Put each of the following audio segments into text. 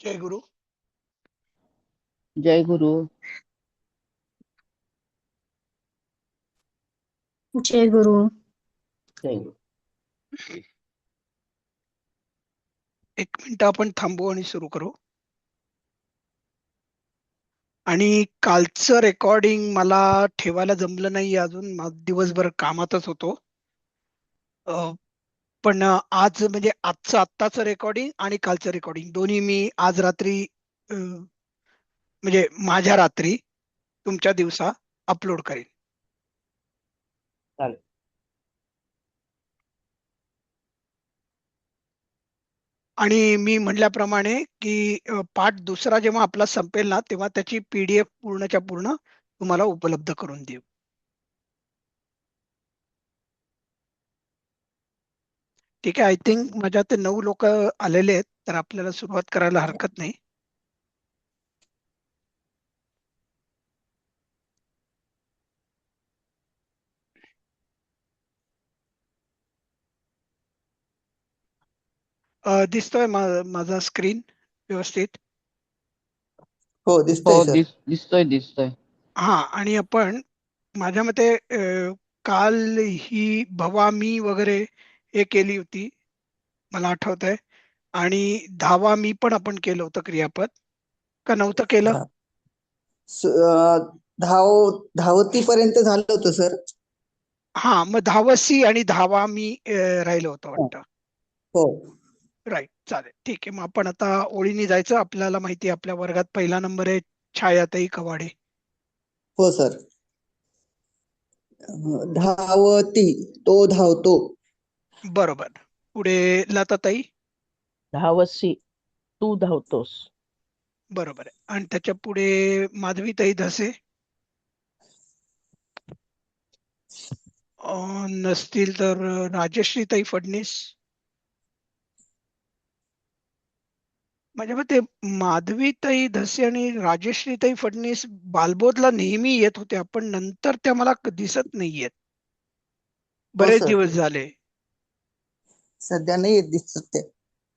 जय गुरु. जय गुरु. जय गुरु. जय गुरु. एक मिनिट आपण थांबू आणि सुरू करू. आणि कालचं रेकॉर्डिंग मला ठेवायला जमलं नाही अजून, दिवसभर कामातच होतो. अ, पण आज म्हणजे आजचं आत्ताचं रेकॉर्डिंग आणि कालचं रेकॉर्डिंग दोन्ही मी आज रात्री म्हणजे माझ्या रात्री तुमच्या दिवसा अपलोड करेन. चालेल. आणि मी म्हटल्याप्रमाणे की पाठ दुसरा जेव्हा आपला संपेल ना तेव्हा त्याची PDF पूर्णच्या पूर्ण तुम्हाला उपलब्ध करून देऊ. ठीक आहे. आय थिंक माझ्या ते 9 लोक आलेले आहेत, तर आपल्याला सुरुवात करायला हरकत नाही. दिसतोय माझा स्क्रीन व्यवस्थित? हो दिसतंय सर. दिसतोय. हा. आणि आपण माझ्या मते काल ही भवामी वगैरे हे केली होती, मला आठवत आहे. आणि धावा मी पण आपण केलं होतं क्रियापद, का नव्हतं केलं? धाव धावतीपर्यंत झालं होतं सर. हा, मग धावसी आणि धावा मी राहिलं होतं वाटतं. हो राईट. चालेल, ठीक आहे. मग आपण आता ओळीने जायचं. आपल्याला माहिती आहे आपल्या वर्गात पहिला नंबर आहे छायाताई कवाडे. हो सर. धावती, तो धावतो. बरोबर. पुढे लताताई. धावसी, तू धावतोस. बरोबर आहे. आणि त्याच्या पुढे माधवीताई धसे. नसतील तर राजश्रीताई फडणीस. माझ्या मते माधवीताई धसे आणि राजश्रीताई फडणीस बालबोधला नेहमी येत होत्या, पण नंतर त्या मला दिसत नाहीयेत, हो बरेच सर. दिवस झाले. सध्या नाही दिसत ते.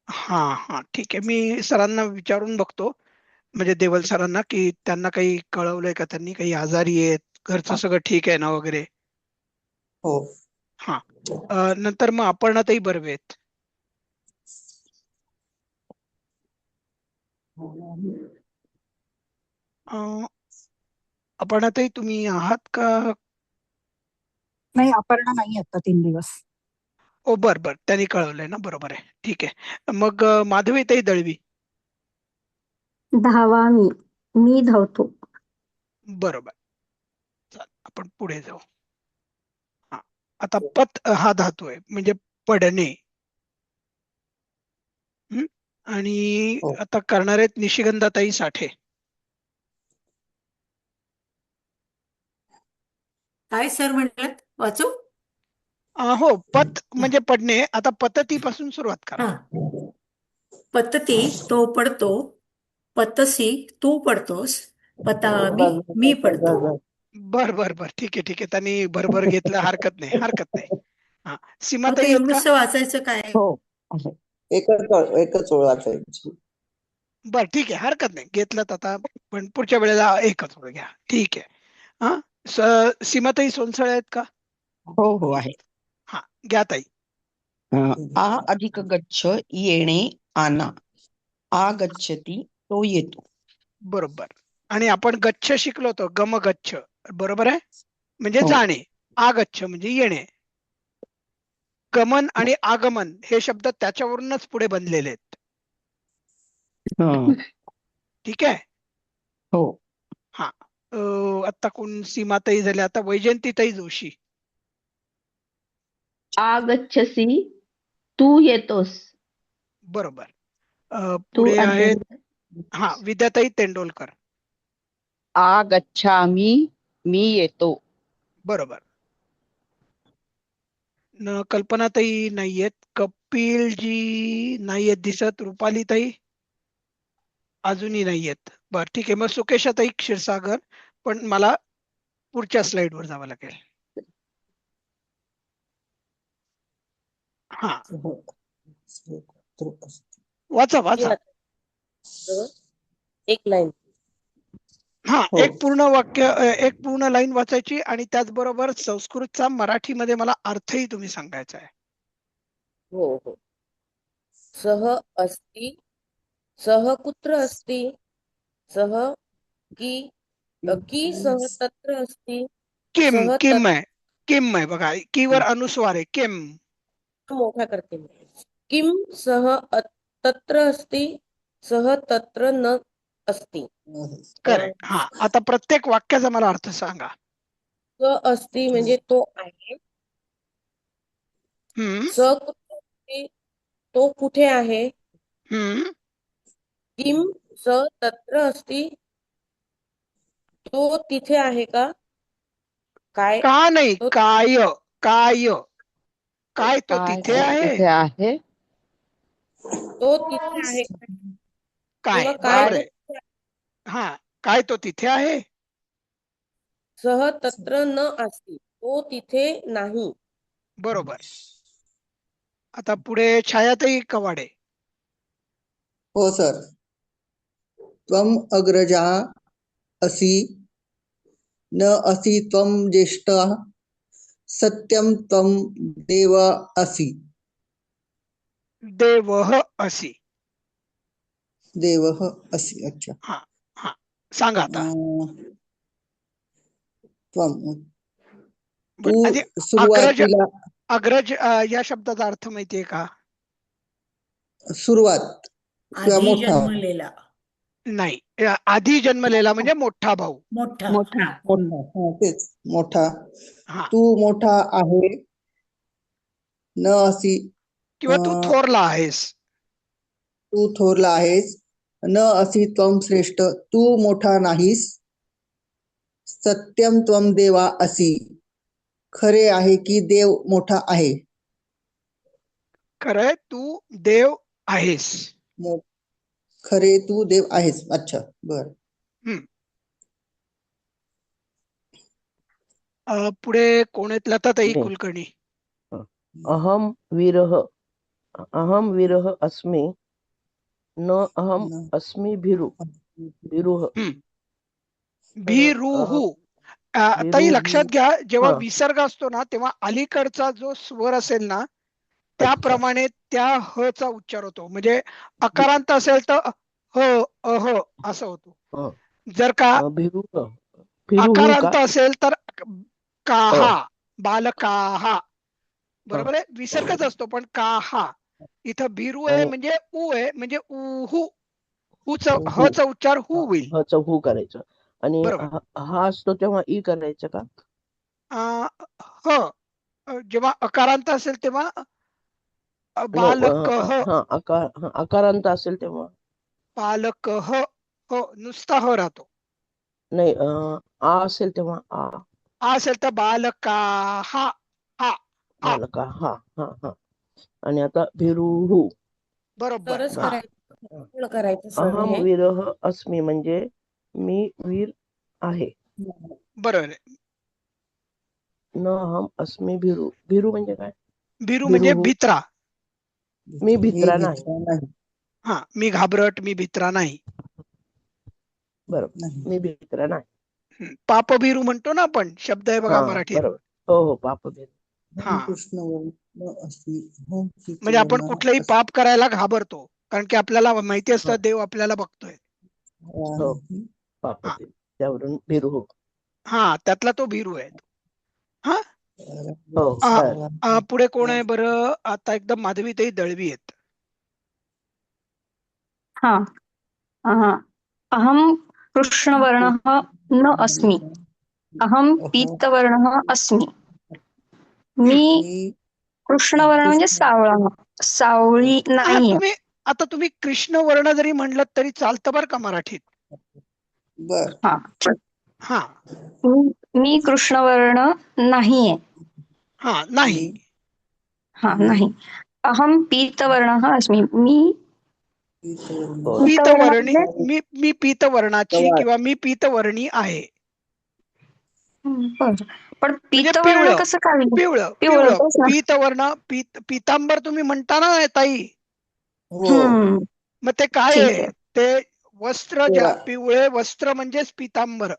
हा हा, ठीक आहे. मी सरांना विचारून बघतो, म्हणजे देवल सरांना, की त्यांना काही कळवलंय का, त्यांनी काही आजारी आहेत, घरचं सगळं ठीक आहे ना वगैरे. हो. हा. नंतर मग अपर्णाताई बर्वे आहेत. अपर्णाताई तुम्ही आहात का? नाही, अपर्णा नाही आता 3 दिवस. ओ बर बर, त्यांनी कळवलंय ना, बरोबर आहे. ठीक आहे. मग माधवीताई दळवी. धावा मी धावतो. बरोबर. चालेल, आपण पुढे जाऊ. हा. आता पत हा धातू आहे, म्हणजे पडणे. हं? आणि हो. आता करणार आहेत निशिगंधाताई साठे. काय सर म्हणतात, वाचू? हो, पत म्हणजे पडणे. आता पतती पासून सुरुवात करा. हा. पतती, तो पडतो. पतसी, तू पडतोस. पतामी, मी पडतो. बर बर बर, ठीक आहे ठीक आहे. त्यांनी भरभर घेतलं, हरकत नाही हरकत नाही. हा. हो, ते सीमाताई आहेत का? नुसतं वाचायचं काय? हो आहे. एकच ओळ वाचायची. बर, ठीक आहे, हरकत नाही. घेतलं आता, पण पुढच्या वेळेला एकच वेळ घ्या. ठीक आहे. हा. सीमाताई सोनसळे आहेत का? हो आहे. हा, घ्या ताई. आ अधिक गच्छ, येणे आना. आ गच्छती, तो येतो. बरोबर. आणि आपण गच्छ शिकलो होतो, गम गच्छ. बरोबर आहे, म्हणजे हो. जाणे. आगच्छ म्हणजे येणे. गमन आणि आगमन हे शब्द त्याच्यावरूनच पुढे बनलेले आहेत. हं. ठीक आहे. हो. हा. आता कोण सीमाताई झाले, आता वैजयंतीताई जोशी. आगच्छसी, तू येतोस. बरोबर. तू पुढे आहेत अध्यक्ष. हा विद्याताई तेंडोलकर. आगच्छामी, मी येतो. बरोबर. कल्पनाताई नाहीयेत. कपिलजी नाहीयेत दिसत. रुपालीताई अजूनही नाहीयेत. बर, ठीक आहे. मग सुकेशाताई क्षीरसागर, पण मला पुढच्या स्लाइड वर जावं लागेल. हा, वाचा वाचा. एक लाईन. हा, हो. एक पूर्ण वाक्य एक पूर्ण लाईन वाचायची आणि त्याचबरोबर संस्कृतचा मराठीमध्ये मला अर्थही तुम्ही सांगायचा आहे. हो हो. सह अस्ति, सह कुत्र अस्ति, सह की सह तत्र अस्ति, किम सह किम आहे, किम आहे बघा, कीवर अनुस्वार आहे, किम. मोठा करते मी. किम सह तत्र अस्ति, सह तत्र न अस्ति. करेक्ट. हा, आता प्रत्येक वाक्याचा मला अर्थ सांगा. स अस्ति म्हणजे तो आहे. हम्म स कुत्र अस्ति, तो कुठे आहे. हम्म किम स तत्र अस्ति, तो तिथे आहे का. काय का नाही, तो काय काय काय तो काय तिथे आहे. तिथे आहे. तो तिथे आहे का? काय किंवा काय बरोबर तो आहे. तिथे आहे? हा, काय तो तिथे आहे. सह तत्र न अस्ति, तो तिथे नाही. बरोबर. आता पुढे छायाताई कवाडे. हो सर. त्वम अग्रजा असि, न असि त्वम ज्येष्ठः, सत्यम त्वम देव असि. देवः असि. देवः असि. अच्छा. हा हा, सांगा आता. त्वम, तू बरं, आधी अग्रज सुरुवातीला अग्रज या शब्दाचा अर्थ माहितीये का. सुरुवात किंवा आधी मोठा. जन्मलेला. नाही, आधी जन्मलेला म्हणजे मोठा भाऊ. मोठा. मोठा. हा. मोठा. हा, तेच मोठा. हा, तू मोठा आहे. न असी, किंवा तू थोरला आहेस. तू थोरला आहेस. न असी त्वम श्रेष्ठ, तू मोठा नाहीस. सत्यम त्वम देवा असी, खरे आहे की देव मोठा आहे. खरंय, तू देव आहेस. मो- खरे तू देव आहेस. अच्छा, बर. पुढे कोण आहेत, लताताई मी. कुलकर्णी. अहम वीरः अस्मि, न अहम अस्मि भीरुः. भिरुहु. ताई भिरुहु. लक्षात घ्या, जेव्हा हा. विसर्ग असतो ना तेव्हा अलीकडचा जो स्वर असेल ना त्याप्रमाणे त्या ह चा उच्चार होतो. म्हणजे अकारांत असेल तर ह अह असं होतो. अ, जर का भिरुः अकारांत का. असेल तर काहा, बालकाहा. बरोबर आहे, विसर्गच असतो पण काहा. इथं भिरू आहे आणि म्हणजे उ आहे, म्हणजे उहू. ह हु. चा उच्चार हु होईल. हचा हु करायचं. आणि बरोबर. हा असतो तेव्हा ई करायचं का. जेव्हा अकारांत असेल तेव्हा नाही, बालकह. अकारांत असेल तेव्हा. बालकह, हो, नुसता ह राहतो. नाही, आ असेल तेव्हा आ. आ असेल तर बालकाहा. हा हा, बालका. हा हा हा. आणि आता भिरुहु. बरोबर. तरच हा, करायचं. पूर्ण करायचं सर अहम हे. वीरः अस्मि म्हणजे मी वीर आहे. बरोबर आहे. न अहम अस्मि भीरू म्हणजे काय. भिरू म्हणजे भिरुहु. भित्रा. मी भित्रा नाही. नाही. हा, मी घाबरट, मी भित्रा नाही. बरोबर, नाही. मी भित्रा नाही. पापभिरू म्हणतो ना आपण, शब्द आहे बघा हा, मराठीत. बरोबर. हो हो, पापभीरू. हा, कृष्ण वर्ण असि, म्हणजे आपण कुठलंही पाप करायला घाबरतो, कारण की आपल्याला माहिती असतं देव आपल्याला बघतोय. हो, पापभीरू. त्यावरून भिरुहु. हा, त्यातला तो भिरू आहे. हा, हो. पुढे कोण आहे बरं. आता एकदम माधवीताई दळवी आहेत. हा. अहम कृष्णवर्णः न अस्मि, अहम पीतवर्णः अस्मि. मी कृष्णवर्ण म्हणजे सावळी हा, नाहीये. आता तुम्ही कृष्ण वर्ण जरी म्हणलं तरी चालतं बरं का मराठीत. बर. हा, हा मी कृष्णवर्ण नाहीये. हा, नाही. हा, नाही. अहम पीतवर्णः अस्मि, मी पीतवर्णी, म्हणजे मी पीतवर्णाची किंवा मी पीतवर्णी आहे. बरं. पण म्हणजे पीतवर्ण पिवळं, कसं काय. पिवळं पिवळं पिवळं तेच ना. पीतवर्ण. पीतांबर तुम्ही म्हणता ना ताई, हो. हम्म, मग ते काय ठीक आहे. आहे. ते वस्त्र पिवळा. पिवळे वस्त्र म्हणजेच पितांबर.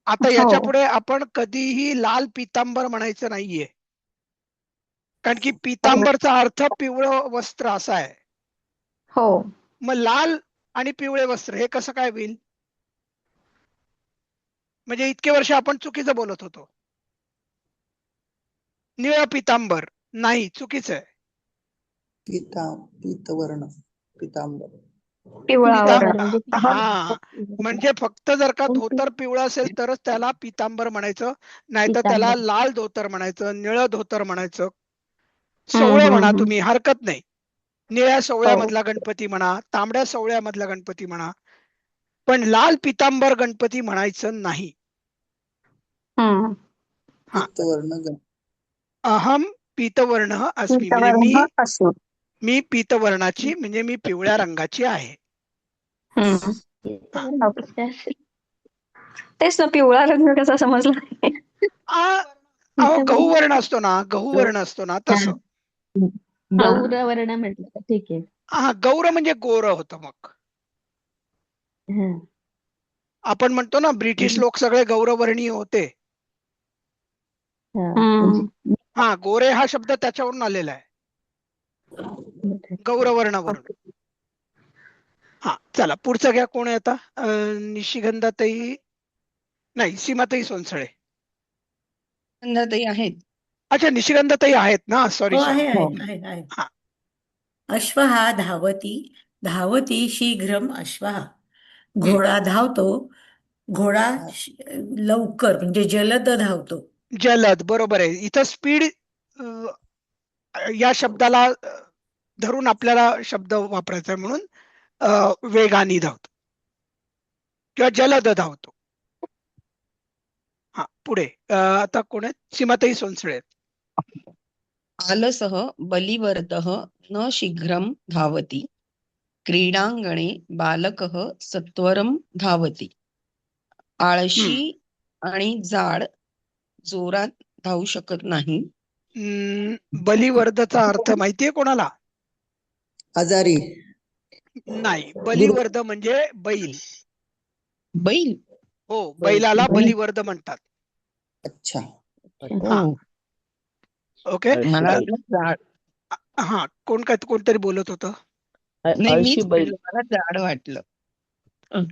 आता हो. याच्या पुढे आपण कधीही लाल पितांबर म्हणायचं नाहीये, कारण की पितांबरचा अर्थ पिवळं वस्त्र असा आहे. हो. मग लाल आणि पिवळे वस्त्र हे कसं काय होईल? म्हणजे इतके वर्ष आपण चुकीचं बोलत होतो. निळं पितांबर नाही, चुकीचं आहे. पीतवर्ण पितांबर. पिवळा पिता वर्ण. म्हणजे हा, म्हणजे फक्त जर का धोतर पिवळं असेल तरच त्याला पितांबर म्हणायचं, नाहीतर त्याला पितांबर. लाल धोतर म्हणायचं, निळं धोतर म्हणायचं. हम्म, सोवळं हम्म, म्हणा हम्म. तुम्ही, हरकत नाही. निळ्या हो. सोवळ्यामधला गणपती म्हणा, तांबड्या सोवळ्यामधला गणपती म्हणा, पण लाल पितांबर गणपती म्हणायचं नाही. हम्म. हा, पीतवर्ण गण. अहम पीतवर्ण अस्मि, म्हणजे पीतवर्ण अस्मि. मी पीतवर्णाची म्हणजे मी पिवळ्या रंगाची आहे. हम्म. हा. ओके. तेच ना, पिवळा रंग कसा समजला नाही. अहो गहू वर्ण असतो ना, गहू वर्ण असतो ना, तसं. हा. गौरवर्ण म्हटलं तर ठीक आहे. हा, गौर म्हणजे गोर होतं. मग हा. आपण म्हणतो ना ब्रिटिश लोक सगळे गौरवर्णीय होते. हा. हम्म. म्हणजे हा, गोरे हा शब्द त्याच्यावरून आलेला आहे, गौरवर्णावरून. हा, चला पुढचं घ्या. कोण आहे आता? निशिगंधाताई, नाही, सीमाताई सोनसळे. गंधाताई आहेत. अच्छा, निशिगंधाताई आहेत ना, सॉरी हो, सॉरी. आहे. हा, अश्वः धावती, धावती शीघ्रम अश्वः. घोडा धावतो, घोडा लवकर म्हणजे जलद धावतो. जलद, बरोबर आहे. इथं स्पीड या शब्दाला धरून आपल्याला शब्द वापरायचा आहे, म्हणून वेगाने धावतो किंवा जलद धावतो. हा, पुढे आता कोण आहेत? सीमाताई सोनसळे आहेत. आलसः बलिवर्दः न शीघ्रं धावति, क्रीडाङ्गणे बालकः सत्वरं धावति. आळशी आणि जाड जोरात धावू शकत नाही. बलिवर्दचा अर्थ माहितीये कोणाला? आजारी. नाही, बलिवर्द म्हणजे बैल. बैल. हो, बैलाला बलिवर्द म्हणतात. अच्छा. हा, हो. ओके. मला वाटलं जाड. हा, कोणतरी बोलत होतं. नाही, आळशी मीच बैल. बोलले, मला जाड वाटलं.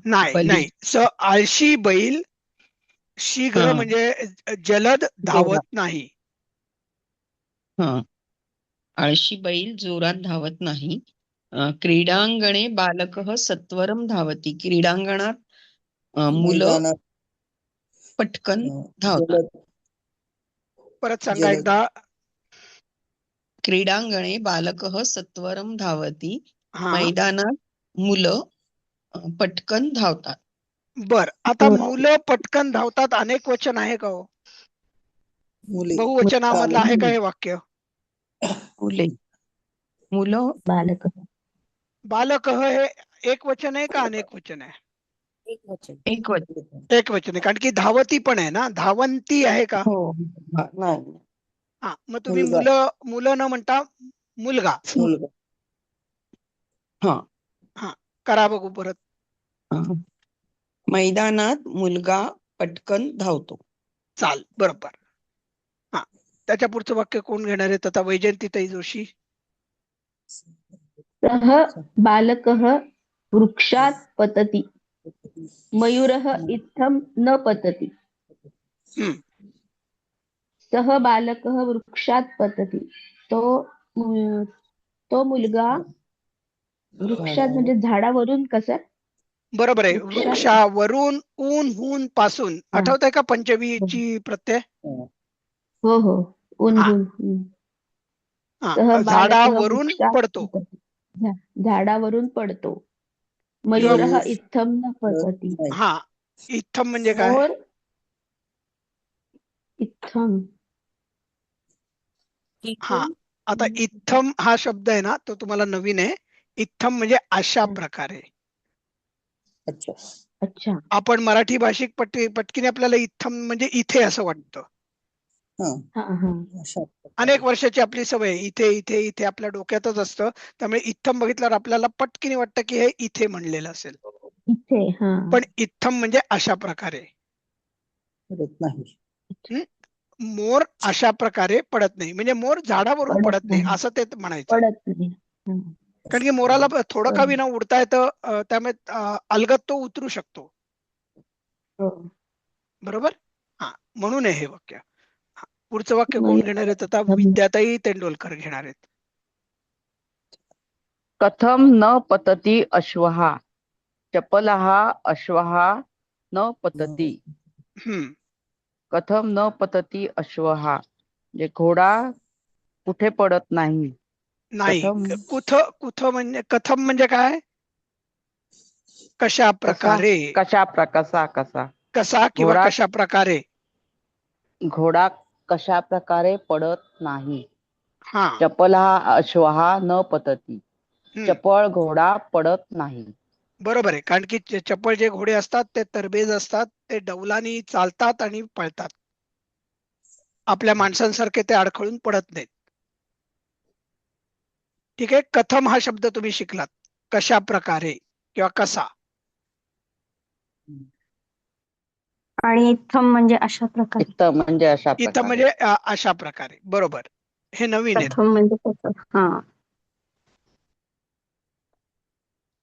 नाही बली. नाही, आळशी बैल शीघ्र हा. म्हणजे जलद धावत नाही. हा, आळशी बैल जोरात धावत नाही. क्रीडांगणे बालकः सत्वरम धावती. क्रीडांगणात मुलं मैदानात पटकन धावतात. जलद. परत सांगा जलद. एकदा. क्रीडांगणे बालकः सत्वरम धावती. हा, मैदानात मुलं पटकन धावतात. बर. आता मुलं पटकन धावतात अनेक वचन आहे का हो? मुली. बहुवचनामधलं आहे का हे वाक्य? मुले, मुलं. बालक. बालक हे एक वचन आहे का अनेक वचन आहे? एक वचन. एक वचन. एक वचन आहे, कारण की धावती पण आहे ना. धावंती आहे का? हो. नाही. हा, मग तुम्ही मुलगा. मुलं न म्हणता मुलगा. मुलगा. हा. हा, करा बघू परत. मैदानात मुलगा पटकन धावतो. चाल, बरोबर. हा, त्याच्या पुढचं वाक्य कोण घेणार आहेत आता? वैजयंतीताई जोशी. सः बालकः वृक्षात् पतति, मयूरः इत्थं न पतति. हम्म, सः बालकः वृक्षात् पतति. तो मुलगा वृक्षात म्हणजे झाडावरून कसं? बरोबर आहे. वृक्षात. वृक्षावरून, ऊन, हून, पासून. हा. आठवत आहे का पंचवीची प्रत्यय? हो हो. ऊन हा. हून. हा, सः बालकः झाडावरून वृक्षात् पडतो. पतति. झाडावरून पडतो. किंवा मयूरः इत्थं न पतति. हा, इत्थम म्हणजे काय? मोर इत्थं. हा, आता इत्थम हा शब्द आहे ना, तो तुम्हाला नवीन आहे. इत्थम म्हणजे अशा प्रकारे. अच्छा. अच्छा. आपण मराठी भाषिक पटकीने आपल्याला इत्थम म्हणजे इथे असं वाटतं. हा हा हा अशा अनेक प्रकारे. वर्षाची आपली सवय आहे. इथे इथे इथे आपल्या डोक्यातच असतं. त्यामुळे इत्थम बघितल्यावर आपल्याला पटकीने वाटतं की हे इथे म्हणलेलं असेल. इथे हा पण इत्थम म्हणजे अशा प्रकारे. पडत नाही. हं? मोर अशा प्रकारे पडत नाही. म्हणजे मोर झाडावरून पडत पडत नाही नाही असं ते म्हणायचंय. पडत नाही हा, कारण की मोराला थोडं का बरोबर. विना उडता येतं, त्यामुळे अलगद तो उतरू शकतो. हो बरोबर? हा, म्हणून आहे हे वाक्य. हा, पुढचं वाक्य मग कोण घेणार आहेत आता? विद्याताई तेंडुलकर घेणार आहेत. कथम न पतति अश्वः चपलः अश्वः न पतति. हम्म. कथम न पतति अश्वः म्हणजे घोडा कुठे पडत नाही. नाही. कथम कुथ कुथ म्हणजे कथम म्हणजे काय? कशा कसा प्रकारे, कसा कसा किंवा घोडा कशा प्रकारे. घोडा कशा प्रकारे पडत नाही. हा. चपलः अश्वः न पतति. हम्म. चपळ घोडा पडत नाही. बरोबर आहे. कारण की चपळ जे घोडे असतात ते तरबेज असतात, ते डौलानी चालतात आणि पळतात. आपल्या माणसांसारखे ते अडखळून पडत नाहीत. ठीक आहे. कथम हा शब्द तुम्ही शिकलात. कशा प्रकारे किंवा कसा. आणि इत्थम म्हणजे अशा प्रकारे. इत्थम म्हणजे अशा इथं प्रकारे. म्हणजे अशा प्रकारे. बरोबर. हे नवीन आहे. प्रथम म्हणजे कसं. हा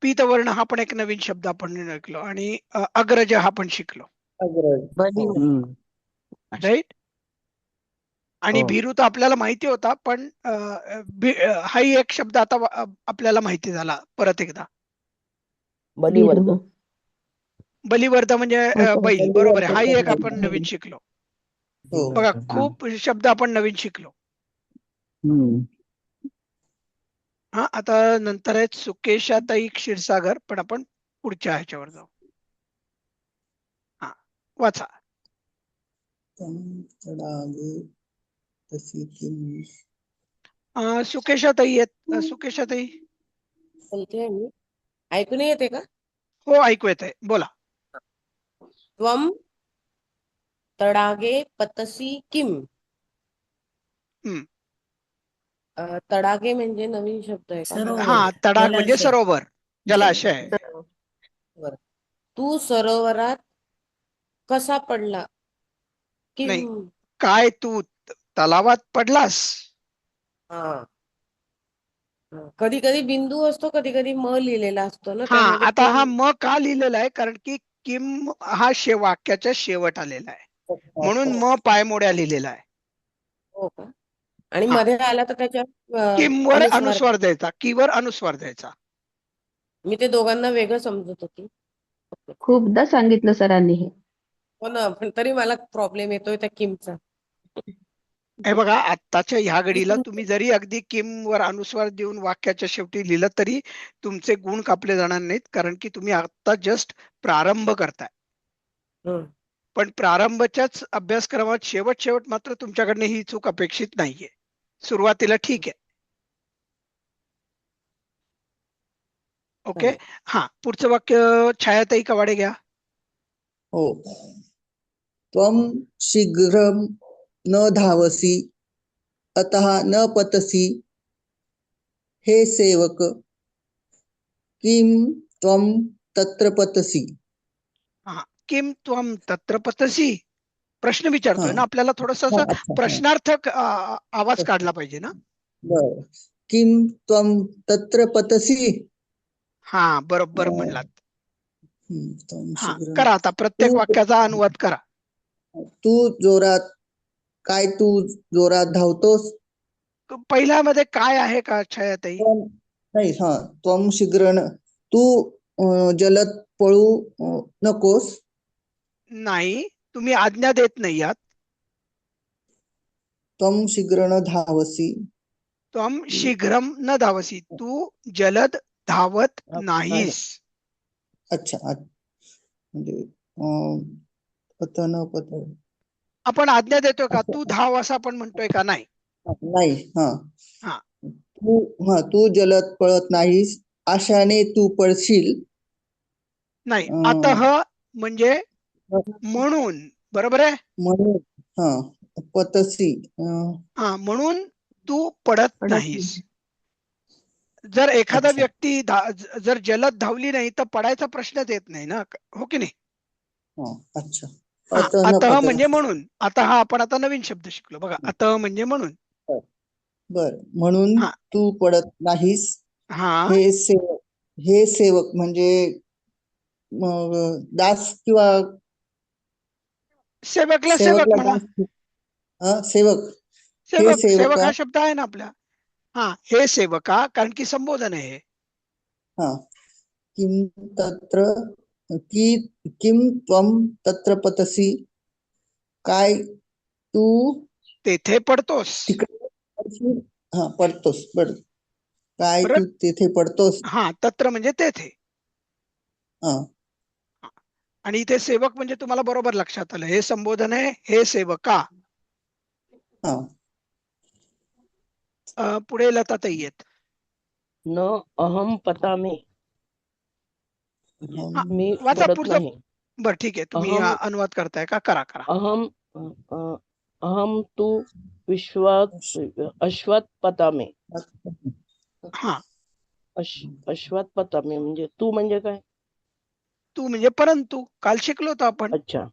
पीतवर्ण हा पण एक नवीन शब्द आपण ऐकलो आणि अग्रज हा पण शिकलो. अग्रज. बली हो. हम्म. राईट. आणि हो. भीरू तर आपल्याला माहिती होता, पण हाही एक शब्द आता आपल्याला माहिती झाला परत एकदा. बलिवर्ध. बलिवर्ध म्हणजे हो, बैल. बरोबर आहे. हाही एक बलिवर्ध. आपण नवीन शिकलो. हो. बघा, खूप शब्द आपण नवीन शिकलो. हम्म. हा, आता नंतर आहेत सुकेशाताई क्षीरसागर, पण आपण पुढच्या ह्याच्यावर जाऊ. हा, वाचा. तं तडागे तशी किम. सुकेशाताई आहेत. सुकेशाताई. बोलते मी. ऐकू नाही येते का? हो, ऐकू येत आहे. बोला. त्वम तडागे पतसी किम. हम्म. तडागे म्हणजे नवीन शब्द आहे का? सरोवर. हा, तडाग म्हणजे जलाशय. सरोवर, जलाशय आहे. बरं. तू सरोवरात कसा पडला? नाही, किम. काय तू तलावात पडलास? हा. कधी कधी बिंदू असतो, कधी कधी म लिहिलेला असतो ना, हा, त्यामध्ये आता हा किम. म का लिहिलेला आहे? कारण की किम हा वाक्याच्या शेवट आलेला आहे, म्हणून म पायमोड्या लिहिलेला आहे. हो का? आणि हा, मध्ये आला तर त्याच्यात किम वर अनुस्वार. अनुस्वार द्यायचा, की वर अनुस्वार द्यायचा. मी ते दोघांना वेगळं समजत होती. खूपदा सांगितलं सरांनी हे. हो ना, पण तरी मला प्रॉब्लेम येतोय त्या किमचा. हे बघा, आत्ताच्या ह्या घडीला तुम्ही जरी अगदी किम वर अनुस्वार देऊन वाक्याच्या शेवटी लिहिलं तरी तुमचे गुण कापले जाणार नाहीत, कारण की तुम्ही आता जस्ट प्रारंभ करताय. हं. पण प्रारंभच्याच अभ्यासक्रमात शेवट मात्र तुमच्याकडनं ही चूक अपेक्षित नाहीये. सुरुवातीला ठीक आहे. ओके. चालेल. हा, पुढचं वाक्य छायाताई कवाडे घ्या. हो. त्वम शीघ्रं न धावसी अतः न पतसी. हे सेवक, किम त्वम तत्र पतसी. हा, किम त्वम तत्र पतसी. प्रश्न विचारतोय हा ना आपल्याला, थोडस हा, असं अच्छा. हा. प्रश्नार्थक आवाज काढला पाहिजे ना. बरं. किम त्वम तत्र पतसी. हा, बरोबर म्हणलात. त्वम हा, शीघ्रं. करा आता प्रत्येक तू वाक्याचा अनुवाद करा. तू जोरात, काय तू जोरात धावतोस? पहिल्यामध्ये काय आहे का छायाताई? नाही. हा, त्वम शीघ्रं. तू जलद पळू नकोस. नाही, तुम्ही आज्ञा देत नाही आहात. त्वम शीघ्रं धावसी. त्वम शीघ्रम न धावसी. तू जलद धावत नाहीस. अच्छा. म्हणजे पत न पत. आपण आज्ञा देतोय का? तू धाव असं आपण म्हणतोय का? नाही. नाही. हा, हा, तू जलद पळत नाहीस, आशाने तू पळशील. नाही. अतः म्हणजे म्हणून. बरोबर आहे. म्हणून. हा, पतसी हा, म्हणून तू पडत पडत नाहीस. नाही. जर एखादा अच्छा. व्यक्ती जर जलद धावली नाही तर पडायचा प्रश्नच येत नाही ना, हो की नाही? अच्छा. हा, अत न अतः पतती. म्हणजे म्हणून. आता हा आपण आता नवीन शब्द शिकलो बघा, अतः म्हणजे म्हणून. बर, म्हणून हा तू पडत नाहीस. हा हे सेवक म्हणजे मग दास किंवा सेवकला सेवक सेवकला म्हणा. सेवक. हे सेवक, सेवक सेवका. हा शब्द आहे ना आपला. हा, हे सेवका, कारण की संबोधन आहे हे. हा, किम तत्र की किम त्वम तत्र पतसी, काय तू तेथे पडतोस. तिकडे पडशील? पडतोस. काय तू परत तिथे पडतोस? हा, तत्र म्हणजे तेथे. हा. आणि इथे सेवक म्हणजे तुम्हाला बरोबर लक्षात आलं, हे संबोधन आहे, हे सेवका. हा. पुढे लताताई आहेत. न अहम पतामी, हा, मी वाचा पडत पुढचं. नाही. बर, ठीक आहे. तुम्ही अहम अनुवाद करताय का? करा करा. अहम अहम तू अश्वात पतामी. हा, अश्वात पतामी म्हणजे तू म्हणजे काय? तू म्हणजे परंतु. काल शिकलो होतो आपण. अच्छा,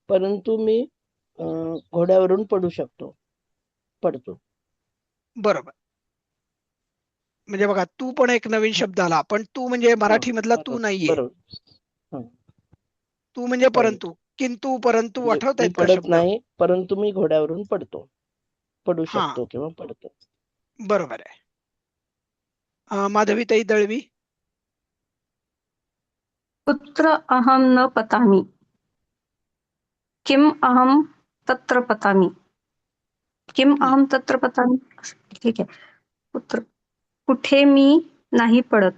परंतु मी घोड्यावरून पडतो. बरोबर. म्हणजे बघा, तू पण एक नवीन शब्द आला, पण तू म्हणजे मराठी मधला तू नाहीये. बरोबर. तू म्हणजे परंतु परंतु. किंतु परंतु मी आठवतायत का पडत शब्द? नाही, परंतु मी घोड्यावरून पडू हा, शकतो किंवा पडतो. बरोबर आहे. माधवीताई दळवी. कुत्र अहं न पतामि, किम अहं तत्र पतामि, किम अहं तत्र पतामि. ठीक आहे. कुठे मी नाही पडत.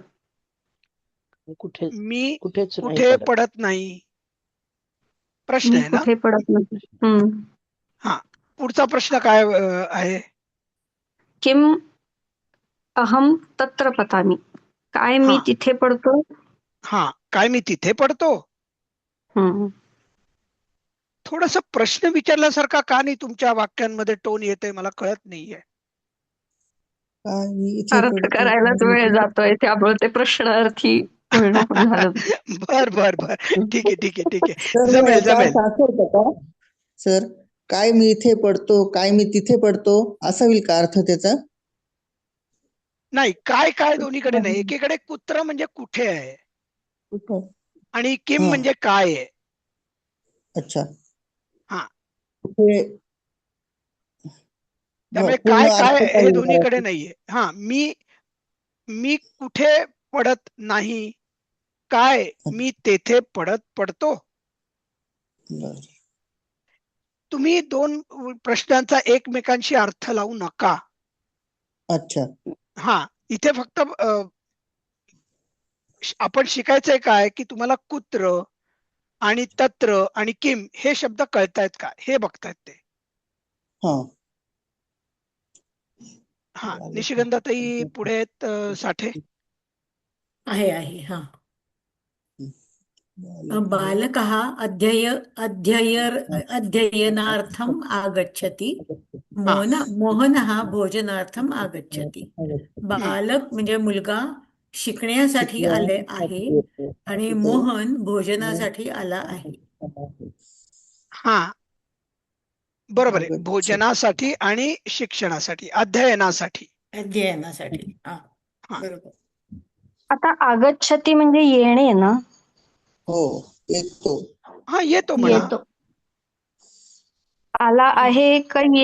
मी कुठेच नाही कुठे पडत. पडत नाही. प्रश्न मी आहे ना? कुठे पडत नाही. हा, पुढचा प्रश्न काय आहे? किम अहं तत्र पतामि, काय मी हा तिथे पडतो. हा, काय मी तिथे पडतो? हम्म. थोडस प्रश्न विचारल्यासारखा का नाही तुमच्या वाक्यांमध्ये टोन येते, मला कळत नाहीये. काय मी इथे अर्थ पडतो? करायलाच वेळ जातोय, त्यामुळे ते प्रश्नार्थी होणं झालं. बर बर बर, ठीक आहे ठीक आहे ठीक आहे, सर, मग जमेल याचा जमेल. अर्थ असं होतं का सर? काय मी इथे पडतो, काय मी तिथे पडतो, असा होईल का अर्थ त्याचा? नाही, काय काय दोन्हीकडे नाही. एकीकडे कुत्र म्हणजे कुठे आहे, कुठं? आणि किम हा. म्हणजे काय आहे. अच्छा. हा, कुठे? त्यामुळे पूर्ण काय काय अर्थ काय हे होईल दोन्हीकडे मराठी? नाहीये. हा, मी कुठे पडत नाही, काय मी तेथे पडतो. बरं. तुम्ही दोन प्रश्नांचा एकमेकांशी अर्थ लावू नका. अच्छा. हा, इथे फक्त आपण शिकायचंय काय, की तुम्हाला कुत्र आणि तत्र आणि किम हे शब्द कळतायत का हे बघतायत ते. हा. हा, निशिगंधाताई पुढे आहेत. साठे. आहे. हा. बालकः अध्ययनार्थम् आगच्छति. हा मोहनः भोजनार्थम् आगच्छति. बालक म्हणजे मुलगा शिकण्यासाठी आले आहे आणि मोहन भोजनासाठी आला आहे. हा, बरोबर आहे. आगच्छति. भोजनासाठी आणि शिक्षणासाठी, अध्ययनासाठी. हा, हा बरोबर. आता आगच्छती म्हणजे येणे ना. हो, येतो. हा, येतो म्हणा. येतो. आला आहे का येतो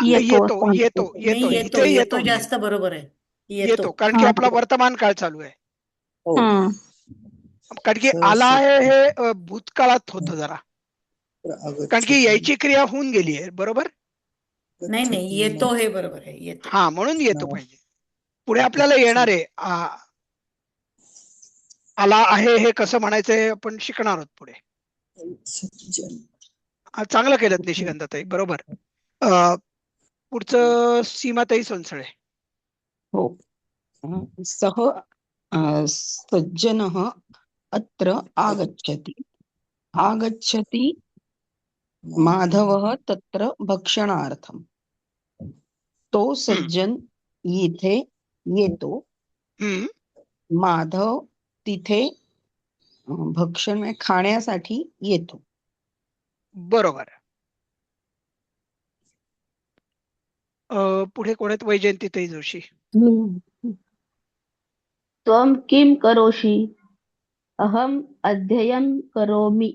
येतो असं येतो म्हणतो. येतो, इथे येतो येतो म्हणा. जास्त बरोबर आहे. येतो, कारण की आपला वर्तमान काळ चालू आहे. हो. कारण की आला सहसा आहे हे भूतकाळात होतं जरा, कारण की आगच्छति. यायची क्रिया होऊन गेली आहे. बरोबर. नाही, येतो हे बरोबर आहे. येतो. हा, म्हणून येतो पाहिजे. पुढे आपल्याला येणार आहे आला आहे हे कसं म्हणायचंय आपण शिकणार आहोत पुढे. सज्जन. चांगलं केलं निशिगंधाताई, बरोबर. पुढचं सीमाताई सोनसळे. हो. सः सज्जनः अत्र आगच्छति. माधवः तत्र भक्षणार्थम. तो सज्जन येथे येतो. हम्म, माधव तिथे भक्षण म्हणजे खाण्यासाठी येतो. बरोबर. पुढे कोण आहेत? वैजयंती जोशी. त्वं किं करोषि? अहम् अध्ययनं करोमि.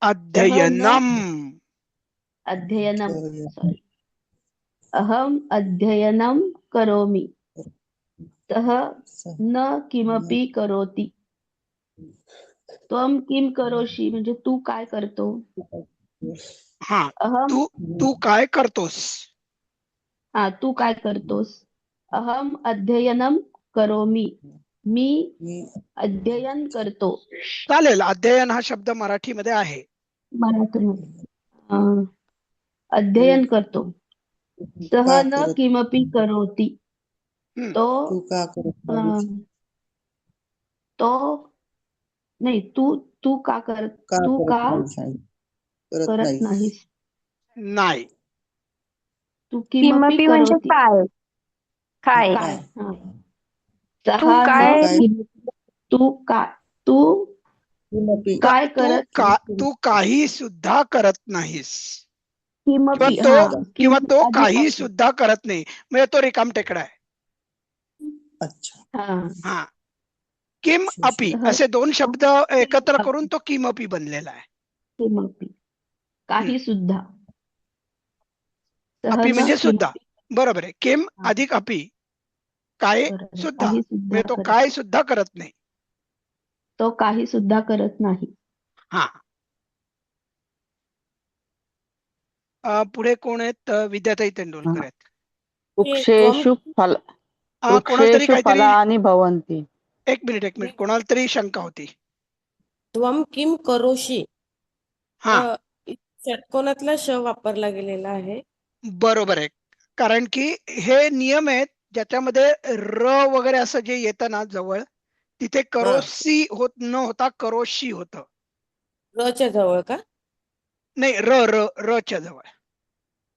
अध्ययनम. अध्ययनं सॉरी अहम् अध्ययनं करोमि. सः न किमपि करोति. त्वं किं करोषि म्हणजे तू काय करतो? हा, अहम तू काय करतोस? तू काय करतोस? अहम अध्ययनं करोमि. मी अध्ययन करतो. चालेल. अध्ययन हा शब्द मराठीमध्ये आहे. मराठीमध्ये अध्ययन करतो. सः का न करत किमपि करोति. हम्म, तो तू का करत अ, नाहीस? तो नाही तू का करत का तू करत का नाहीस आई? करत करत नाहीस. नाहीस? नाही. तू किमपि किमपि म्हणजे करोति. काय? काय? काय? काय? सः तू न काय? काय? किमपि तू किमपि काय करत तू काही सुद्धा करत नाहीस. किमपि किंवा तो अधिक काही आहे. सुद्धा करत नाही, म्हणजे तो रिकामटेकडा आहे. अच्छा. हा, किम अपि सः असे दोन शब्द एकत्र करून तो किमपि बनलेला आहे. किमपि काही सुद्धा. सः अपि न म्हणजे सुद्धा. किमपि बरोबर आहे. किम हा, अधिक अपि, काय बरोबर. सुद्धा, काही सुद्धा म्हणजे तो करत काय सुद्धा करत नाही. तो काही सुद्धा करत नाही. हा. पुढे कोण आहेत? विद्याताई तेंडुलकर आहेत. वृक्षेषु फल कोणाला तरी वृक्षेषु काहीतरी, फलानि भवन्ति. एक मिनिट, कोणाला तरी शंका होती. त्वं किं करोषि? हा, षटकोनातला श वापरला गेलेला आहे. बरोबर आहे. कारण की हे नियम आहेत ज्याच्यामध्ये र वगैरे असं जे येतं ना जवळ, तिथे करोसी होत न होता करोशी होतं. र च्या जवळ का? नाही, र च्या जवळ.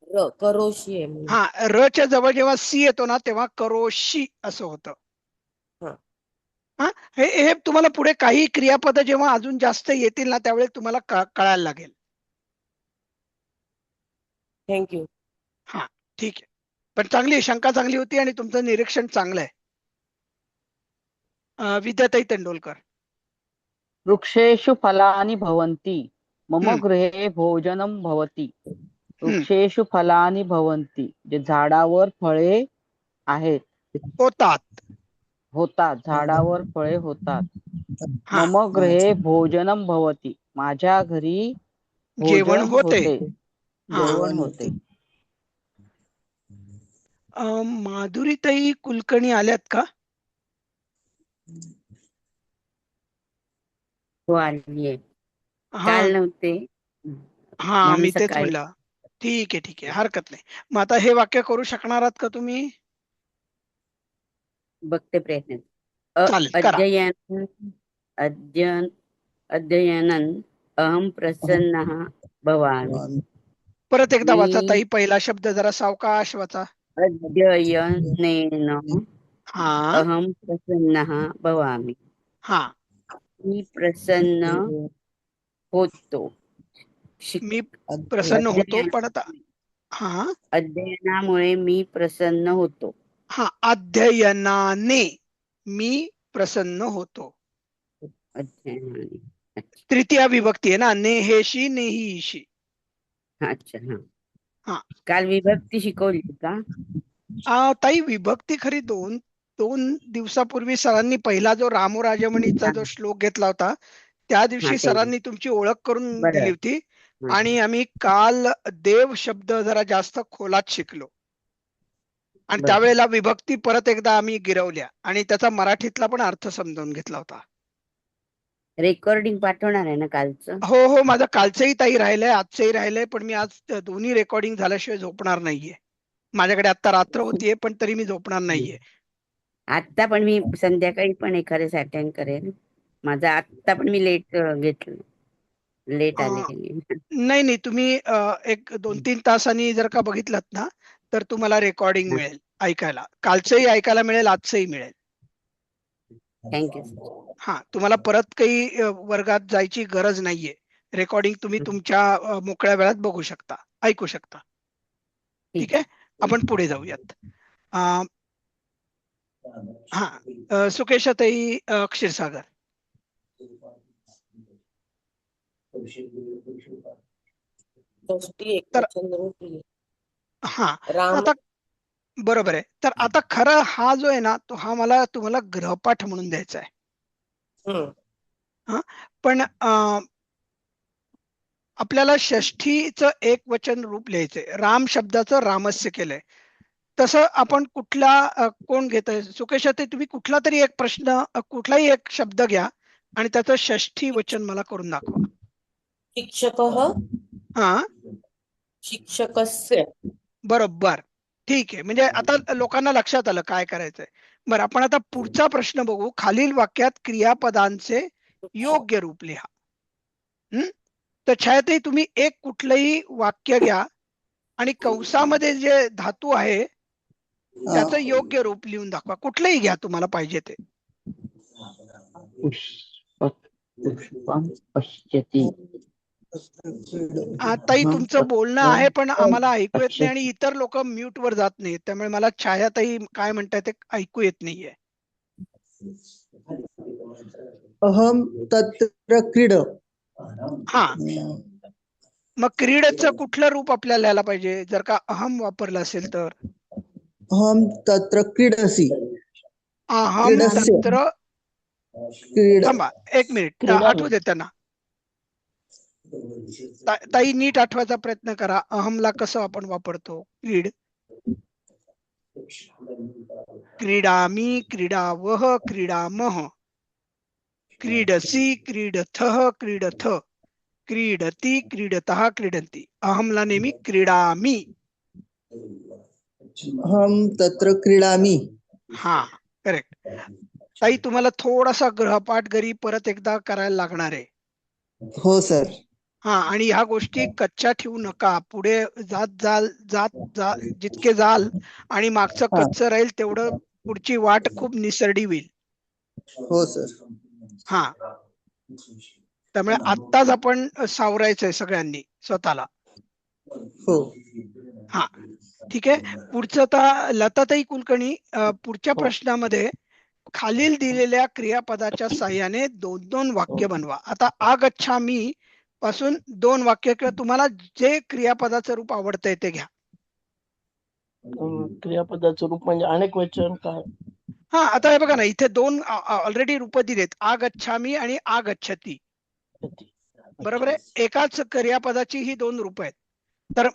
र करोषि आहे म्हणून. हा, र च्या जवळ जेव्हा सी येतो ना तेव्हा करोशी असं होतं. हा. हा, हे तुम्हाला पुढे काही क्रियापद जेव्हा अजून जास्त येतील ना त्यावेळी तुम्हाला कळायला लागेल. थँक्यू. हा, ठीक आहे. पण शंका चांगली होती आणि तुमचं निरीक्षण चांगलं आहे. विद्याताई तेंडुलकर. वृक्षेषु फलानि भवन्ति. मम हम्म, गृहे भोजनं भवति. हम्म, वृक्षेषु फलानि भवन्ति. जे झाडावर फळे आहेत, होतात. होतात. झाडावर फळे होतात. हा, मम गृहे भोजनं भवति. माझ्या घरी जेवण भोजन होते. होते. हा, जेवण होते. माधुरीताई कुलकर्णी आल्यात का? हो आलीये. हा, काल नव्हते हा, म्हणून मी तेच सकाळी म्हणलं. ठीक आहे, हरकत नाही. मग आता हे वाक्य करू शकणार आहात का तुम्ही? बघते प्रयत्न. चालेल, करा. अध्ययनन् अहं प्रसन्नः भवामि. परत एकदा वाचा मी ताई. पहिला शब्द जरा सावकाश वाचा. अध्ययनेन हा, अहं प्रसन्नः भवामि. हा, मी प्रसन्न होतो. मी प्रसन्न होतो. अध्ययन पण आता हा, अध्ययनामुळे मी प्रसन्न होतो. हा, अध्ययनाने मी प्रसन्न होतो. अध्ययनाने. अच्छा. तृतीया विभक्ती आहे ना, नेहेशी नेहीशी. अच्छा. हा. हा, काल विभक्ती शिकवली का? ताई विभक्ती खरी दोन दिवसापूर्वी सरांनी पहिला जो रामोराजमणीचा जो श्लोक घेतला होता त्या हा दिवशी ते सरांनी तुमची ओळख करून दिली बरोबर. होती. हा. आणि आम्ही काल देव शब्द जरा जास्त खोलात शिकलो आणि बरोबर. त्यावेळेला विभक्ती परत एकदा आम्ही गिरवल्या आणि त्याचा मराठीतला पण अर्थ समजावून घेतला होता. रेकॉर्डिंग पाठवणार आहे ना कालचं? हो, माझं कालचंही ताई राहिलंय, आजचंही राहिलंय. पण मी आज दोन्ही रेकॉर्डिंग झाल्याशिवाय झोपणार नाहीये. माझ्याकडे आता रात्र होतीये पण तरी मी झोपणार नाहीये. आता पण मी संध्याकाळी पण एखाद्याच अटेंड करेन. माझा आता पण मी लेट घेतलं. लेट अ, आले. नाही नाही, तुम्ही 1-2-3 तासांनी जर का बघितलात ना, तर तुम्हाला रेकॉर्डिंग मिळेल ऐकायला. कालचंही ऐकायला मिळेल, आजचंही मिळेल. Thank you sir. हा, तुम्हाला परत काही वर्गात जायची गरज नाहीये. रेकॉर्डिंग तुम्ही तुमच्या मोकळ्या वेळात बघू शकता, ऐकू शकता. ठीक ठीक आहे, आपण पुढे जाऊयात. हा, सुकेशाताई क्षीरसागर. षष्टी तर एकवचन रूप लिही. हा, तर राम आता बरोबर आहे. तर आता खरं हा जो आहे ना, तो हा मला तुम्हाला गृहपाठ म्हणून द्यायचा आहे. हम्म. हा, पण आपल्याला षष्ठीचं एक वचन रूप लिहायचंय. राम शब्दाचं रामस्य केलंय. तसं आपण कोण घेतंय? सुकेशाताई, तुम्ही कुठला तरी एक प्रश्न, कुठलाही एक शब्द घ्या आणि त्याचं षष्ठी वचन मला करून दाखवा. शिक्षकः हा, शिक्षकस्य. बरोबर. ठीक आहे, म्हणजे आता लोकांना लक्षात आलं काय करायचंय. बरं, आपण आता पुढचा प्रश्न बघू. खालील वाक्यात क्रियापदांचे योग्य रूप लिहा. तर छायाताई, तुम्ही एक कुठलंही वाक्य घ्या आणि कंसामध्ये जे धातू आहे त्याचं योग्य रूप लिहून दाखवा. कुठलंही घ्या, तुम्हाला पाहिजे ते. पुष्पं पश्यति. ताई, तुमचं बोलणं आहे पण आम्हाला ऐकू येत नाही आणि पश्यति. इतर लोक म्यूट वर जात नाहीत. त्यामुळे मला छायाताई काय म्हणताय ते ऐकू येत नाहीये. अहम तत्र क्रीड. हा, मग क्रीडचं कुठलं रूप आपल्याला लिहायला पाहिजे जर का अहम वापरलं असेल तर? अहम तत्र क्रीडसि. अहम क्रीडस्य. तत्र, क्रीड. थांबा 1 मिनिट, आठवू दे त्यांना. ताई, नीट आठवायचा प्रयत्न करा. अहमला कसं आपण वापरतो? क्रीड, क्रीडामी, क्रीडावह, क्रीडामः, क्रीडसी, क्रीडथः, क्रीडथ, क्रीडती, क्रीडतः, क्रीडन्ति. अहमला नेहमी क्रीडामी. अहम तत्र क्रीडामि. हा, करेक्ट. ताई, तुम्हाला थोडासा गृहपाठ घरी परत एकदा करायला लागणार आहे. हो सर. हा, आणि ह्या गोष्टी कच्च्या ठेवू नका. पुढे जितके जाल आणि मागचं हा. कच्चं राहील तेवढं पुढची वाट खूप निसरडी होईल. हो सर. हा, त्यामुळे आत्ताच आपण सावरायचंय सगळ्यांनी स्वतःला. हो. हा, ठीक आहे. पुढचं आता लताताई कुलकर्णी, पुढच्या प्रश्नामध्ये खालील दिलेल्या क्रियापदाच्या साह्याने 2-2 वाक्य बनवा. आता आगच्छामी पासून 2 वाक्य किंवा तुम्हाला जे क्रियापदाचं रूप आवडतंय ते घ्या. क्रियापदाचं रूप म्हणजे अनेक वचन काय? हा, आता हे बघा ना, इथे 2 ऑलरेडी रूप दिलेत, आगच्छामी आणि आगच्छती. बरोबर आहे. एकाच क्रियापदाची ही 2 रूप आहेत. तर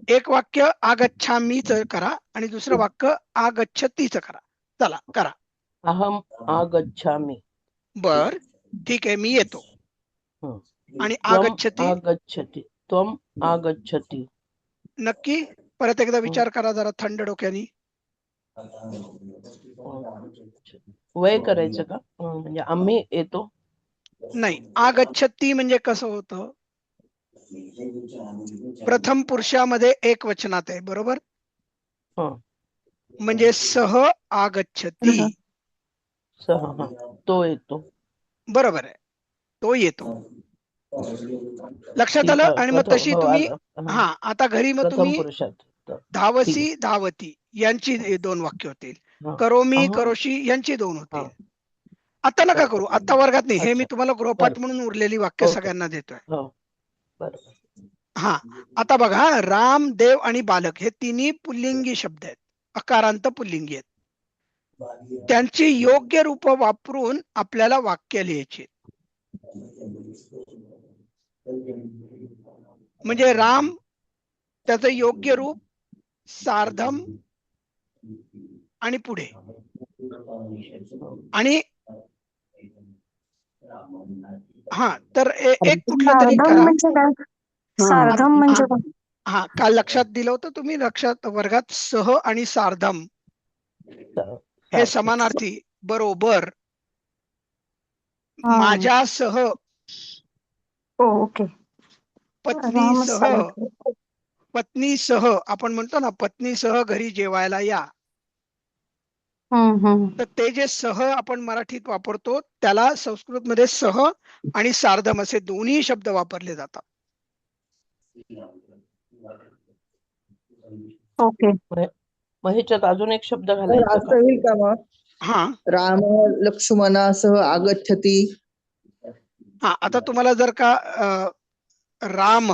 एक वाक्य आगच्छामीच करा आणि दुसरं वाक्य आगच्छतीच करा. चला करा. अहम आगच्छामि. बर, ठीक आहे, मी येतो. आणि त्वम आगच्छती, आगच्छति. त्वम आगच्छति. नक्की परत एकदा विचार करा जरा थंड डोक्यानी. वय करायचं का? म्हणजे आम्ही येतो. नाही, आगच्छती म्हणजे कसं होतं? प्रथम पुरुषामध्ये एक वचनात आहे, बरोबर? म्हणजे सह आगच्छती. तो येतो. बरोबर आहे, तो येतो. लक्षात आलं? आणि मग तशी तुम्ही हा, आता घरी मग तुम्ही धावसी धावती यांची 2 वाक्य होतील. करोमी करोशी यांची 2 होतील. आता नका करू, आता वर्गात नाही. हे मी तुम्हाला गृहपाठ म्हणून उरलेली वाक्य सगळ्यांना देतोय. हा, आता बघा, राम, देव आणि बालक हे तिन्ही पुल्लिंगी शब्द आहेत, अकारांत पुल्लिंगी आहेत. त्यांची योग्य रूप वापरून आपल्याला वाक्य लिहायची. म्हणजे राम, त्याचं योग्य रूप सार्धम आणि पुढे. आणि हा, तर एक कुठला तरी करा. सार्धम म्हणजे हा, काल लक्षात दिलं होतं तुम्ही, लक्षात वर्गात सह आणि सार्धम हे समानार्थी. बरोबर. माझ्यासह ओके. पत्नीसह रामसारखे. पत्नीसह आपण म्हणतो ना, पत्नीसह घरी जेवायला या. हम्म. तर ते जे सह आपण मराठीत वापरतो त्याला संस्कृतमध्ये सह आणि सार्धम असे दोन्ही शब्द वापरले जातात. ओके. मग ह्याच्यात अजून एक शब्द तर घालायचा असं का? होईल का मग? हा राम लक्ष्मणासह आगच्छति. हा आता तुम्हाला जर का राम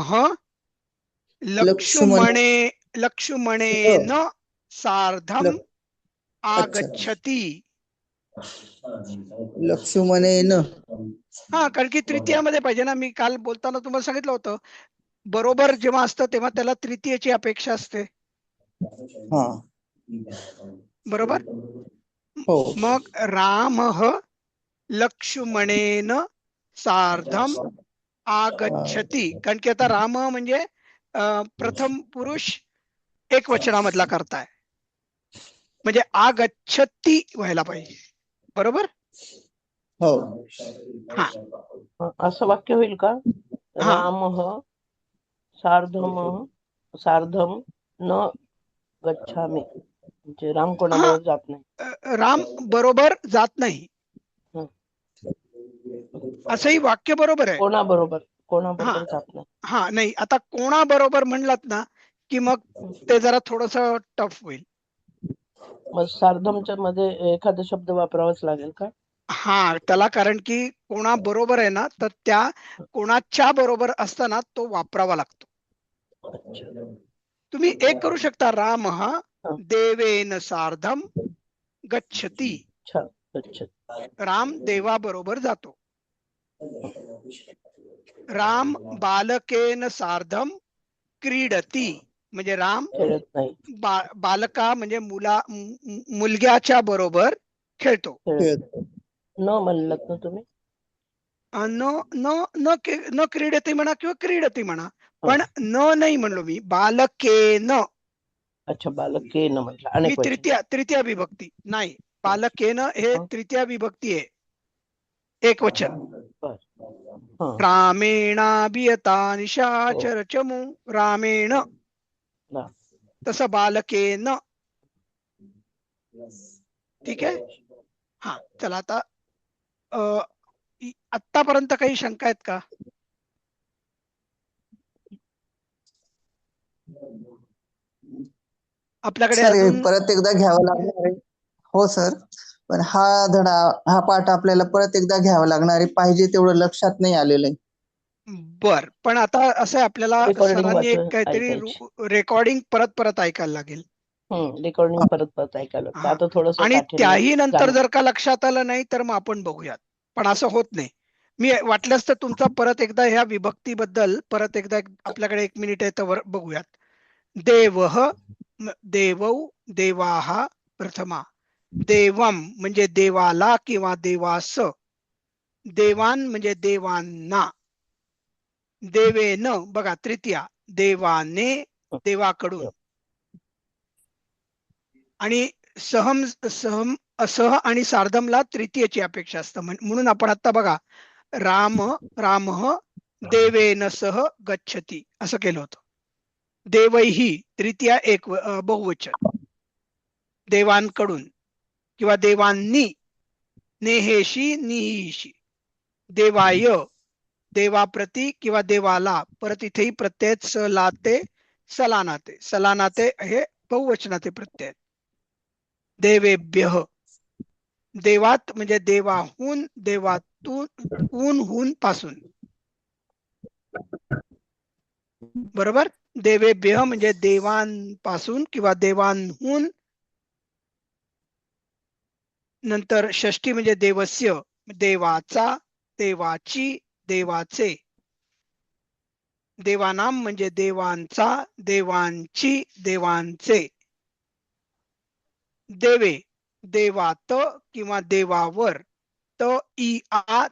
लक्ष्मण लक्ष्मणेन सार्धम लक्ष- अच्छा. आगच्छति. लक्ष्मणेन. हा कारण की तृतीयामध्ये पाहिजे ना. मी काल बोलताना तुम्हाला सांगितलं होतं, बरोबर जेव्हा असतं तेव्हा त्याला तृतीयेची अपेक्षा असते. हा. बरोबर. हो. मग राम लक्ष्मणेन सार्धम आगच्छति. कारण की आता राम म्हणजे प्रथम पुरुष एक वचनामधला करता आहे, म्हणजे आगच्छति व्हायला पाहिजे. बरोबर. हो. हा असं वाक्य होईल का? हा राम सार्धम न गच्छामि. म्हणजे राम हा कोणाबरोबर जात नाही. राम बरोबर जात नाही हं. असंही वाक्य बरोबर आहे. कोणाबरोबर जात नाही. हा नाही, आता कोणाबरोबर म्हणलात ना की मग ते जरा थोडस टफ होईल. मग सार्धमच्या मध्ये एखादा शब्द वापरावाच लागेल का? हा त्याला, कारण की कोणा बरोबर आहे ना, तर त्या कोणाच्या बरोबर असताना तो वापरावा लागतो. तुम्ही एक करू शकता, राम देवेन सार्धम गच्छति. छान. अच्छा. राम देवा बरोबर जातो. राम बालकेन सार्धम क्रीडती. म्हणजे राम खेळत नाही. बालका म्हणजे मुलग्याच्या बरोबर खेळतो. न म्हणलात ना तुम्ही? न न न न क्रीडती म्हणा किंवा क्रीडती म्हणा, पण न नाही म्हणलो मी, बालकेन. अच्छा, बालकेन म्हटलं. अनेक मी वचन. तृतीया विभक्ती नाही, बालकेन हे तृतीया विभक्ती आहे, एक वचन. रामेणाभियता निशाचर चमू. रामेण तसं बालकेन. ठीक आहे. हा चला, आता आतापर्यंत काही शंका आहेत का? आपल्याकडे सर अजून परत एकदा घ्यावं लागणार आहे. हो सर, पण हा पाठ आपल्याला परत एकदा घ्यावा लागणार आहे. पाहिजे तेवढं लक्षात नाही आलेलं आहे. बर, पण आता असं आहे, आपल्याला सरांनी एक काहीतरी ऐकायची. रेकॉर्डिंग परत ऐकायला लागेल. रेकॉर्डिंग परत ऐकायला लागतं. आता थोडस आणि त्याही नंतर जर का लक्षात आलं नाही तर मग आपण बघूयात, पण असं होत नाही. मी वाटल्यास तर तुमचा परत एकदा ह्या विभक्तीबद्दल परत एकदा आपल्याकडे 1 मिनिट आहे तर बघूयात. देवः देवौ देवाः प्रथमा. देवम म्हणजे देवाला किंवा देवास. देवान म्हणजे देवांना. देवेन बघा तृतीया, देवाने देवाकडून. आणि असह आणि सार्धमला तृतीयची अपेक्षा असतं. म्हणून आपण आता बघा, राम देवेन सह गच्छति असं केलं होतं. देवैही तृतीया एक बहुवचन, देवांकडून किंवा देवांनी. नेहेशी निहीशी. देवाय देवाप्रती किंवा देवाला. परत इथेही प्रत्यय सलानाते. सलानाते हे बहुवचनाचे प्रत्यय. देवेभ्यः देवात म्हणजे देवाहून, देवातून, हून पासून. बरोबर. देवेभ्यः म्हणजे देवांपासून किंवा देवांहून. नंतर षष्ठी म्हणजे देवस्य, देवाचा, देवाची, देवाचे. देवानाम म्हणजे देवांचा, देवांची, देवांचे. देवे देवात किंवा देवावर. त इ आ